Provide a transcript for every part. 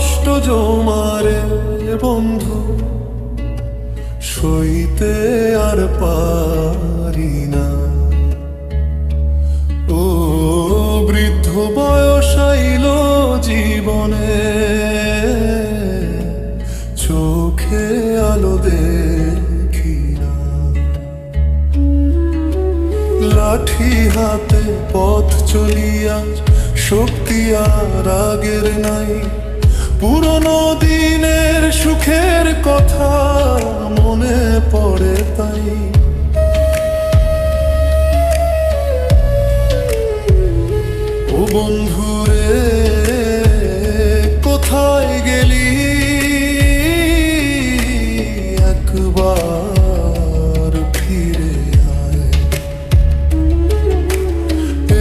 কষ্ট জমারে বন্ধু, সইতে আর পারি না। ও বৃদ্ধ বয়স আইল জীবনে, চোখে আলো দেখি না। লাঠি হাতে পথ চলিয়া শক্তি আর আগের নাই। পুরনো দিনের সুখের কথা মনে পড়ে তাই। ও বন্ধুরে কোথায় গেলি, একবার ফিরে আয়।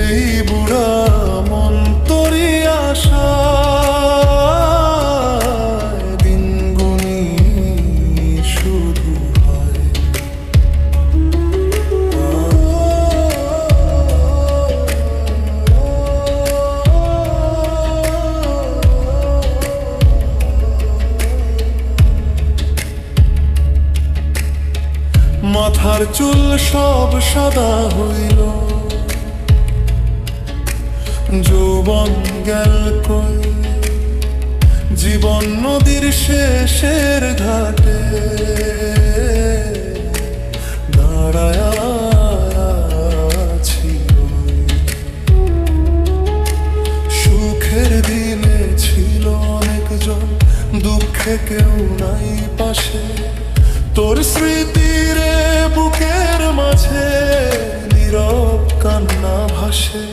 এই বুড়া মন তোরি আশা মাথার চুল সব সাদা হইল, যৌবন গেল কই। জীবন নদীর শেষের ঘাটে দাঁড়ায় আছি। সুখের দিনে ছিল অনেকজন, দুঃখে কেউ নাই পাশে। তোর স্মৃতিরে বুকের মাঝে নীরব কান্না ভাসে।